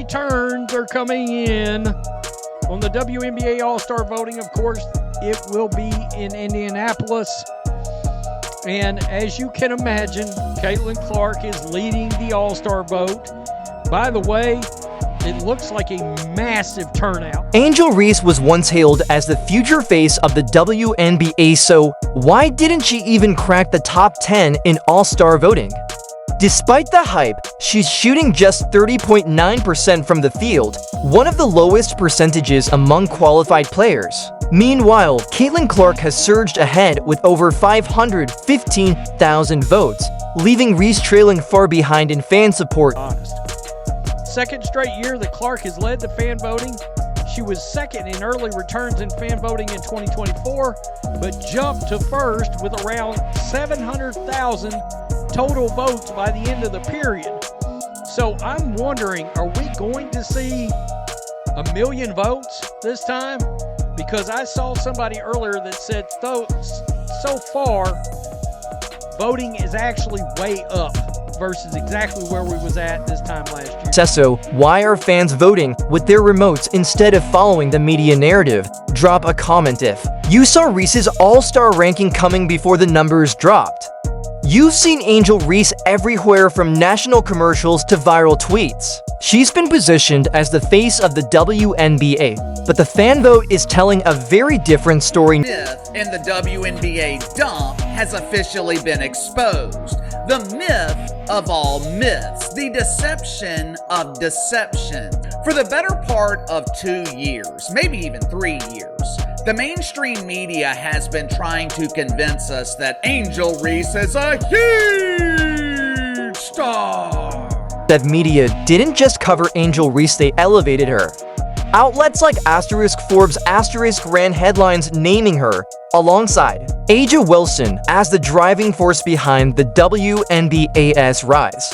returns are coming in on the WNBA All-Star voting. Of course, it will be in Indianapolis. And as you can imagine, Caitlin Clark is leading the All-Star vote. By the way, it looks like a massive turnout. AngelReese was once hailed as the future face of the WNBA, so why didn't she even crack the top 10 in All-Star voting? Despite the hype, she's shooting just 30.9% from the field, one of the lowest percentages among qualified players. Meanwhile, Caitlin Clark has surged ahead with over 515,000 votes, leaving Reese trailing far behind in fan support. Second straight year that Clark has led the fan voting. She was second in early returns in fan voting in 2024, but jumped to first with around 700,000 total votes by the end of the period. So I'm wondering, are we going to see 1 million votes this time? Because I saw somebody earlier that said so far voting is actually way up versus exactly where we was at this time last year. So, why are fans voting with their remotes instead of following the media narrative? Drop a comment if you saw Reese's All-Star ranking coming before the numbers dropped. You've seen AngelReese everywhere, from national commercials to viral tweets. She's been positioned as the face of the WNBA, but the fan vote is telling a very different story. Myth in the WNBA dump has officially been exposed. The myth of all myths, the deception of deception. For the better part of 2 years, maybe even 3 years, the mainstream media has been trying to convince us that AngelReese is a huge star. That media didn't just cover AngelReese, they elevated her. Outlets like Forbes ran headlines naming her, alongside A'ja Wilson, as the driving force behind the WNBA's rise.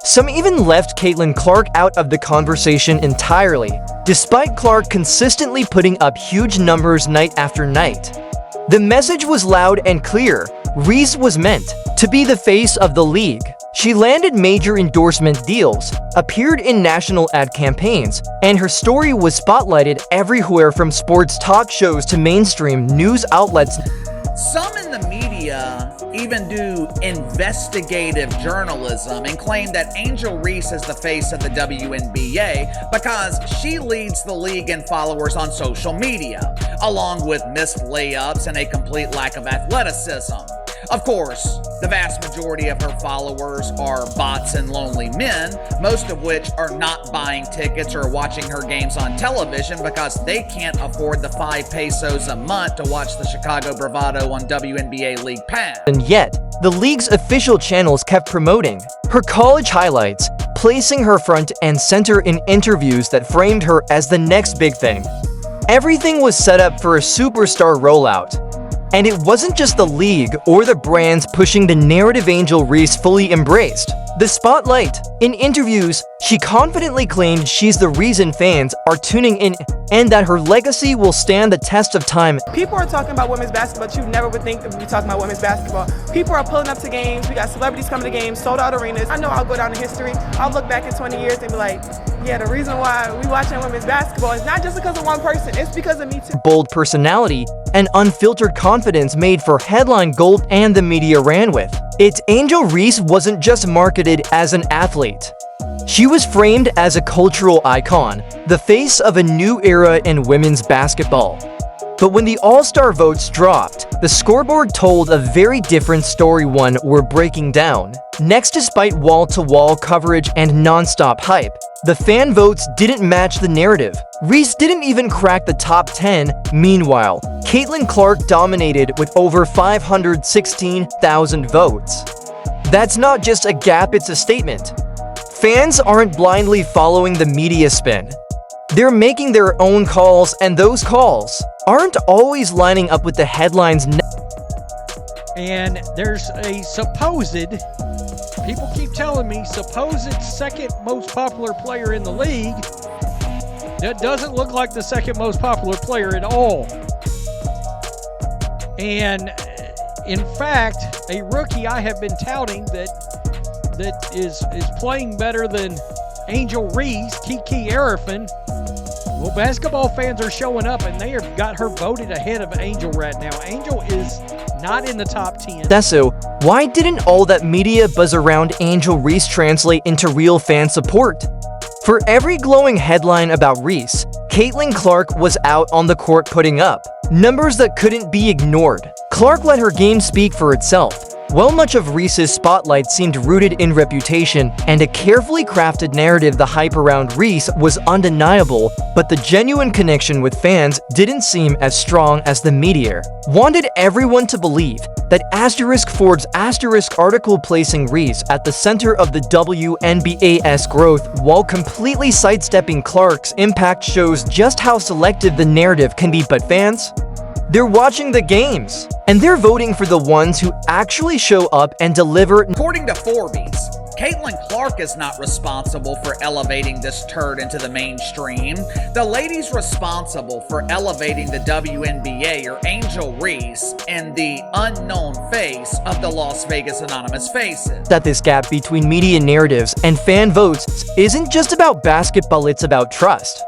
Some even left Caitlin Clark out of the conversation entirely, despite Clark consistently putting up huge numbers night after night. The message was loud and clear: Reese was meant to be the face of the league. She landed major endorsement deals, appeared in national ad campaigns, and her story was spotlighted everywhere, from sports talk shows to mainstream news outlets. Some in the media even do investigative journalism and claim that AngelReese is the face of the WNBA because she leads the league in followers on social media, along with missed layups and a complete lack of athleticism. Of course, the vast majority of her followers are bots and lonely men, most of which are not buying tickets or watching her games on television because they can't afford the 5 pesos a month to watch the Chicago Bravado on WNBA League Pass. And yet, the league's official channels kept promoting her college highlights, placing her front and center in interviews that framed her as the next big thing. Everything was set up for a superstar rollout. And it wasn't just the league or the brands pushing the narrative AngelReese fully embraced the spotlight. In interviews, she confidently claimed she's the reason fans are tuning in and that her legacy will stand the test of time. People are talking about women's basketball, but you never would think that we'd be talking about women's basketball. People are pulling up to games. We got celebrities coming to games, sold out arenas. I know I'll go down in history. I'll look back in 20 years and be like, yeah, the reason why we watching women's basketball is not just because of one person, it's because of me too. Bold personality and unfiltered confidence made for headline gold, and the media ran with it. AngelReese wasn't just marketed as an athlete. She was framed as a cultural icon, the face of a new era in women's basketball. But when the All-Star votes dropped, the scoreboard told a very different story, one we're breaking down. Next, despite wall-to-wall coverage and non-stop hype, the fan votes didn't match the narrative. Reese didn't even crack the top 10. Meanwhile, Caitlin Clark dominated with over 516,000 votes. That's not just a gap, it's a statement. Fans aren't blindly following the media spin. They're making their own calls, and those calls aren't always lining up with the headlines. And there's a supposed, people keep telling me, supposed second most popular player in the league that doesn't look like the second most popular player at all. And in fact, a rookie I have been touting that is playing better than AngelReese, Kiki Arifin. Well, basketball fans are showing up, and they have got her voted ahead of Angel right now. Angel is not in the top 10. So, why didn't all that media buzz around AngelReese translate into real fan support? For every glowing headline about Reese, Caitlin Clark was out on the court putting up numbers that couldn't be ignored. Clark let her game speak for itself. While much of Reese's spotlight seemed rooted in reputation and a carefully crafted narrative, the hype around Reese was undeniable, but the genuine connection with fans didn't seem as strong as the media wanted everyone to believe. That Forbes article placing Reese at the center of the WNBA's growth while completely sidestepping Clark's impact shows just how selective the narrative can be. But fans? They're watching the games, and they're voting for the ones who actually show up and deliver. According to Forbes, Caitlin Clark is not responsible for elevating this turd into the mainstream. The ladies responsible for elevating the WNBA are AngelReese and the unknown face of the Las Vegas Anonymous Faces. That this gap between media narratives and fan votes isn't just about basketball, it's about trust.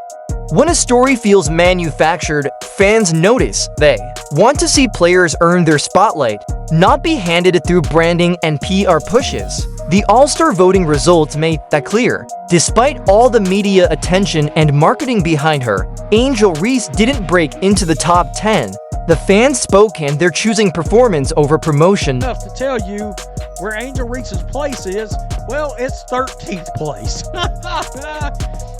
When a story feels manufactured, fans notice. They want to see players earn their spotlight, not be handed it through branding and PR pushes. The All-Star voting results made that clear. Despite all the media attention and marketing behind her, AngelReese didn't break into the top 10. The fans spoke and they're choosing performance over promotion. Enough to tell you where AngelReese's place is. Well, it's 13th place.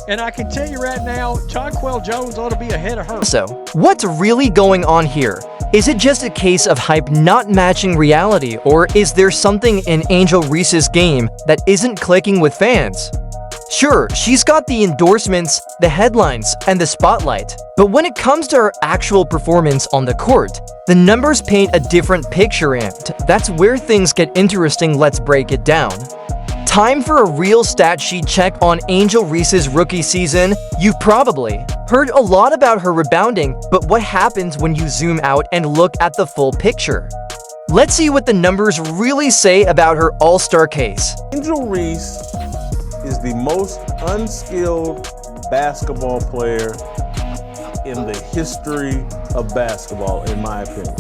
And I can tell you right now, Jonquel Jones ought to be ahead of her. So, what's really going on here? Is it just a case of hype not matching reality, or is there something in AngelReese's game that isn't clicking with fans? Sure, she's got the endorsements, the headlines, and the spotlight, but when it comes to her actual performance on the court, the numbers paint a different picture, and that's where things get interesting. Let's break it down. Time for a real stat sheet check on AngelReese's rookie season. You've probably heard a lot about her rebounding, but what happens when you zoom out and look at the full picture? Let's see what the numbers really say about her all-star case. AngelReese is the most unskilled basketball player in the history of basketball, in my opinion.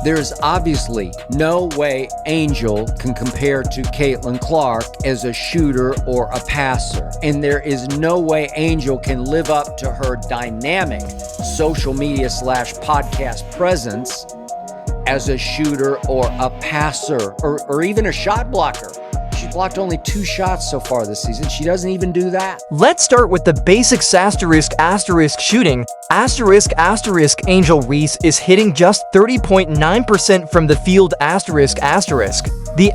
There's obviously no way Angel can compare to Caitlin Clark as a shooter or a passer. And there is no way Angel can live up to her dynamic social media / podcast presence as a shooter or a passer or even a shot blocker. She's blocked only 2 shots so far this season. She doesn't even do that. Let's start with the basics shooting. AngelReese is hitting just 30.9% from the field The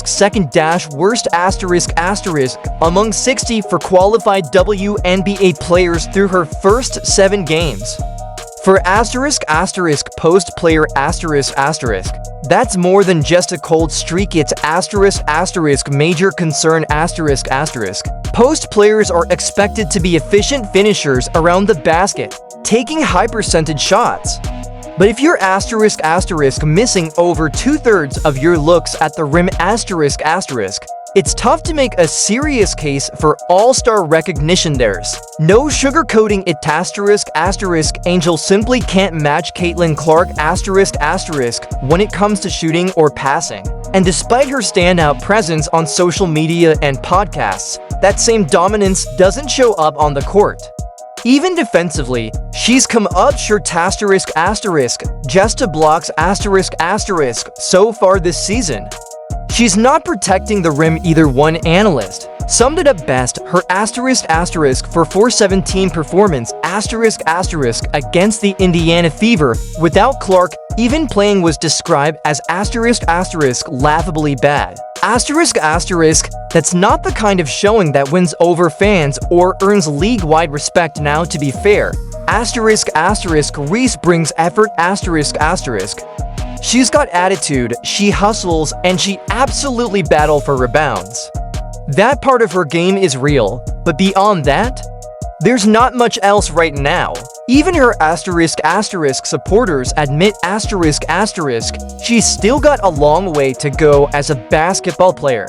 second worst among 60 for qualified WNBA players through her first 7 games. For post player that's more than just a cold streak, it's major concern Post players are expected to be efficient finishers around the basket, taking high percentage shots. But if you're missing over 2/3 of your looks at the rim it's tough to make a serious case for all-star recognition. There's no sugarcoating it. Angel simply can't match Caitlin Clark when it comes to shooting or passing. And despite her standout presence on social media and podcasts, that same dominance doesn't show up on the court. Even defensively, she's come up short just to blocks so far this season. She's not protecting the rim either. One analyst summed it up best: her for 417 performance against the Indiana Fever without Clark even playing was described as laughably bad. That's not the kind of showing that wins over fans or earns league-wide respect. Now, to be fair, Reese brings effort She's got attitude, she hustles, and she absolutely battles for rebounds. That part of her game is real, but beyond that, there's not much else right now. Even her supporters admit she's still got a long way to go as a basketball player.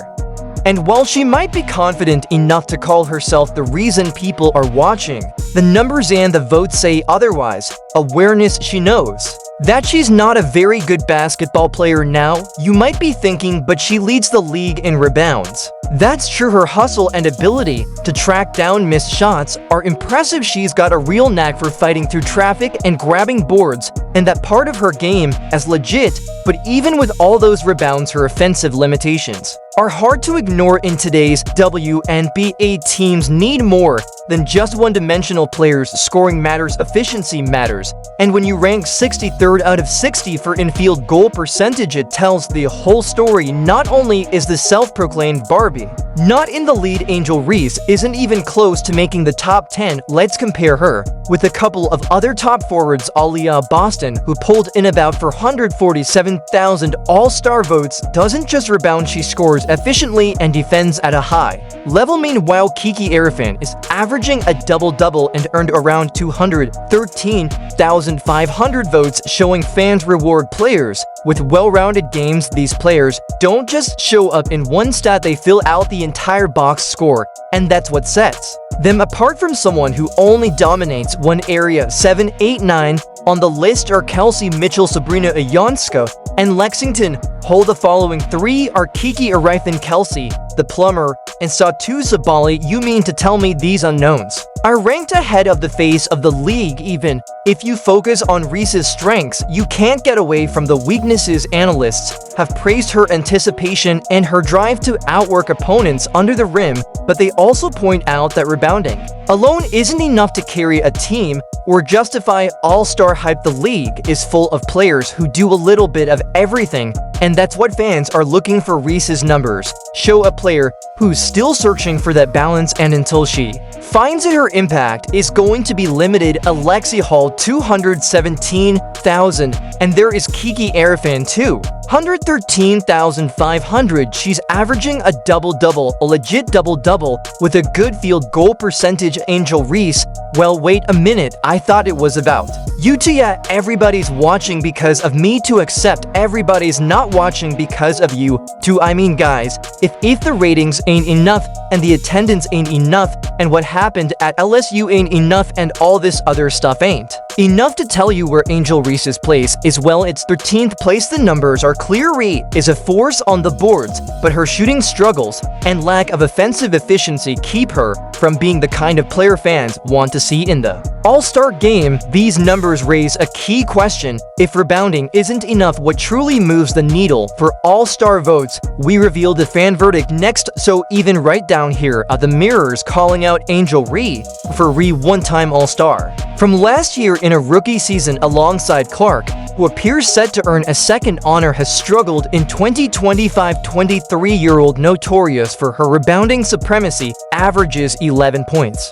And while she might be confident enough to call herself the reason people are watching, the numbers and the votes say otherwise. Awareness, she knows that she's not a very good basketball player now. You might be thinking, but she leads the league in rebounds. That's true. Her hustle and ability to track down missed shots are impressive. She's got a real knack for fighting through traffic and grabbing boards, and that part of her game is legit. But even with all those rebounds, her offensive limitations are hard to ignore. In today's WNBA, teams need more than just one-dimensional players. Scoring matters, efficiency matters, and when you rank 63rd out of 60 for in-field goal percentage, it tells the whole story. Not only is the self-proclaimed Barbie not in the lead, AngelReese isn't even close to making the top 10. Let's compare her with a couple of other top forwards. Aliyah Boston, who pulled in about 447,000 all-star votes, doesn't just rebound, she scores efficiently and defends at a high level. Meanwhile, Kiki Arifin is averaging a double-double and earned around 213,500 votes, showing fans reward players with well-rounded games. These players don't just show up in one stat, they fill out the entire box score, and that's what sets them apart from someone who only dominates one area. 7, 8, 9 on the list are Kelsey Mitchell, Sabrina Ionska, and Lexington hold the following. 3 are Kiki Arifin, Kelsey, the plumber, and Satu Sabali. You mean to tell me these unknowns are ranked ahead of the face of the league? Even if you focus on Reese's strengths, you can't get away from the weaknesses. Analysts have praised her anticipation and her drive to outwork opponents under the rim, but they also point out that rebounding alone isn't enough to carry a team or justify all-star hype. The league is full of players who do a little bit of everything, and that's what fans are looking for. Reese's numbers show a player who's still searching for that balance, and until she finds it, her impact is going to be limited. Alexi Hall, 217,000, and there is Kiki Arifin, 213,500. She's averaging a double-double, a legit double-double, with a good field goal percentage. AngelReese, well, wait a minute, I thought it was about you two. Yeah, everybody's watching because of me too, except everybody's not watching because of you too. I mean, guys, if the ratings ain't enough and the attendance ain't enough and what happened at LSU ain't enough and all this other stuff ain't enough to tell you where AngelReese's place is, well, it's 13th place. The numbers are clear. Reese is a force on the boards, but her shooting struggles and lack of offensive efficiency keep her from being the kind of player fans want to see in the all-star game. These numbers raise a key question. If rebounding isn't enough, what truly moves the needle for all-star votes? We reveal the fan verdict next, so even right down here are the mirrors calling out AngelReese for one-time all-star from last year in a rookie season alongside Clark, who appears set to earn a second honor, has struggled in 2025. 23-year-old, notorious for her rebounding supremacy, averages 11 points.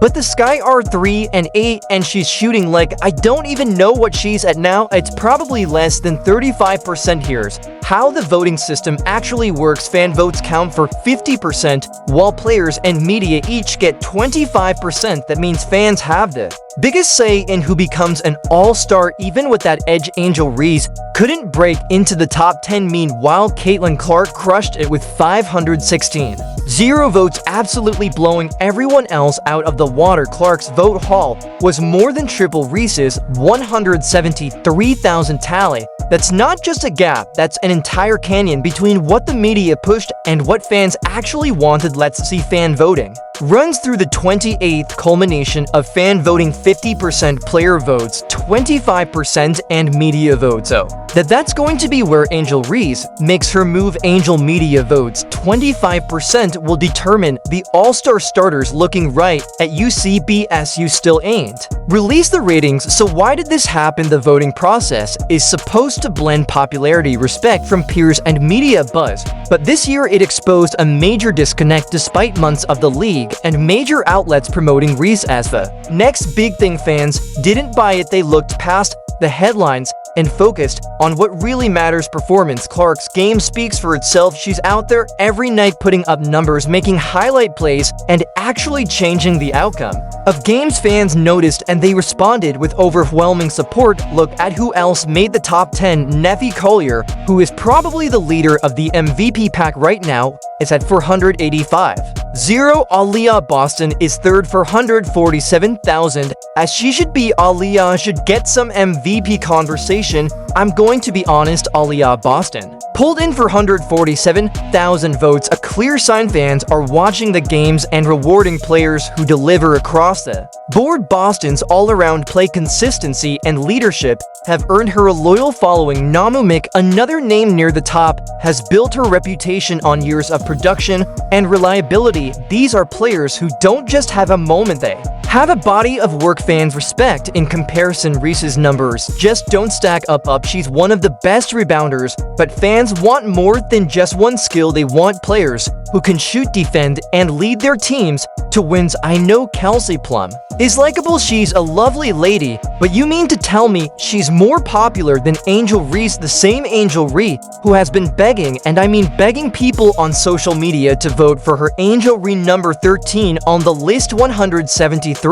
But the Sky are 3 and 8, and she's shooting like I don't even know what she's at now. It's probably less than 35%. Here's how the voting system actually works. Fan votes count for 50%, while players and media each get 25%. That means fans have the biggest say in who becomes an all-star. Even with that edge, AngelReese couldn't break into the top 10. Meanwhile, Caitlin Clark crushed it with 516. 0 votes, absolutely blowing everyone else out of the water. Clark's vote haul was more than triple Reese's 173,000 tally. That's not just a gap, that's an entire canyon between what the media pushed and what fans actually wanted. Let's see. Fan voting runs through the 28th culmination of fan voting: 50% player votes, 25% and media votes. So that's going to be where AngelReese makes her move. Angel media votes 25% will determine the all-star starters. Looking right at UCBSU still ain't release the ratings, so why did this happen? The voting process is supposed to blend popularity, respect from peers, and media buzz, but this year it exposed a major disconnect. Despite months of the league and major outlets promoting Reese as the next big thing, fans didn't buy it. They looked past the headlines and focused on what really matters. Performance. Clark's game speaks for itself. She's out there every night putting up numbers, making highlight plays, and actually changing the outcome of games. Fans noticed and they responded with overwhelming support. Look at who else made the top 10. Nefi Collier, who is probably the leader of the MVP pack right now, is at 485. 0. Aaliyah Boston is third for 147,000. As she should be, Aaliyah should get some MVP conversation. I'm going to be honest, Aaliyah Boston pulled in for 147,000 votes, a clear sign fans are watching the games and rewarding players who deliver across the board. Boston's all-around play, consistency, and leadership have earned her a loyal following. Namumik, another name near the top, has built her reputation on years of production and reliability. These are players who don't just have a moment, they have a body of work fans respect. In comparison, Reese's numbers just don't stack up. She's one of the best rebounders, but fans want more than just one skill. They want players who can shoot, defend, and lead their teams to wins. I know Kelsey Plum is likable, she's a lovely lady, but you mean to tell me she's more popular than AngelReese, the same AngelReese who has been begging, and I mean begging, people on social media to vote for her. AngelReese number 13 on the list, 173.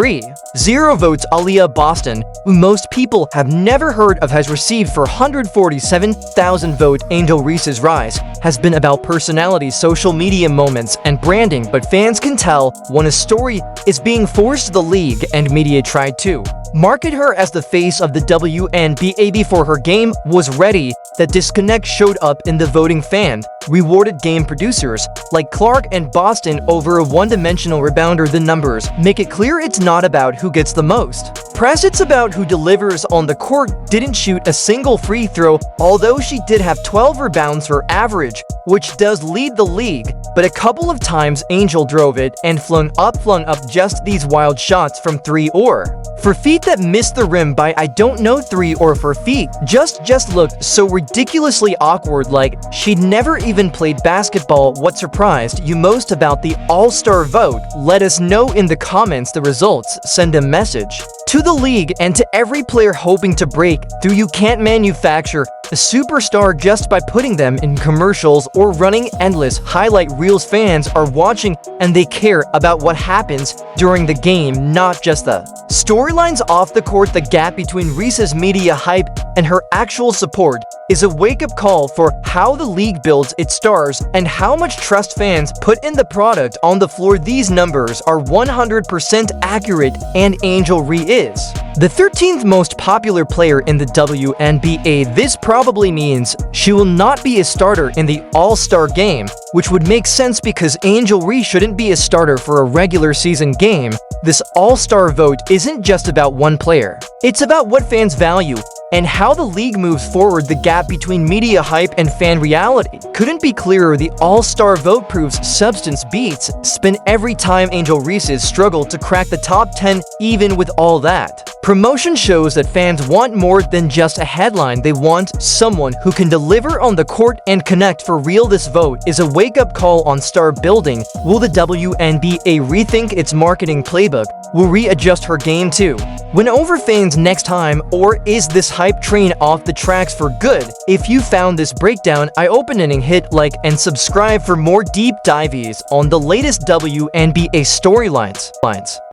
0 votes. Aaliyah Boston, who most people have never heard of, has received for 147,000 votes. AngelReese's rise has been about personality, social media moments, and branding, but fans can tell when a story is being forced to the league, and media tried to market her as the face of the WNBA before her game was ready. That disconnect showed up in the voting. Fan rewarded game producers like Clark and Boston over a one-dimensional rebounder. The numbers make it clear it's not about who gets the most press, it's about who delivers on the court. Didn't shoot a single free throw, although she did have 12 rebounds for average, which does lead the league, but a couple of times Angel drove it and flung up just these wild shots from 3 or 4 feet that missed the rim by, I don't know, 3 or 4 feet. Just looked so ridiculously awkward, like she'd never even played basketball. What surprised you most about the All-Star vote? Let us know in the comments the results. Send a message to the league and to every player hoping to break through. You can't manufacture a superstar just by putting them in commercials or running endless highlight reels. Fans are watching and they care about what happens during the game, not just the storylines off the court. The gap between Reese's media hype and her actual support is a wake-up call for how the league builds its stars and how much trust fans put in the product on the floor. These numbers are 100% accurate, and AngelReese is the 13th most popular player in the WNBA. This probably means she will not be a starter in the All-Star game, which would make sense because AngelReese shouldn't be a starter for a regular season game. This All-Star vote isn't just about one player. It's about what fans value and how the league moves forward. The gap between media hype and fan reality couldn't be clearer. The All-Star vote proves substance beats spin every time. AngelReese struggled to crack the top 10. Even with all that promotion, shows that fans want more than just a headline. They want someone who can deliver on the court and connect for real. This vote is a wake-up call on star building. Will the WNBA rethink its marketing playbook? Will readjust her game to win over fans next time, or is this hype train off the tracks for good? If you found this breakdown eye-opening, hit like and subscribe for more deep dives on the latest WNBA storylines.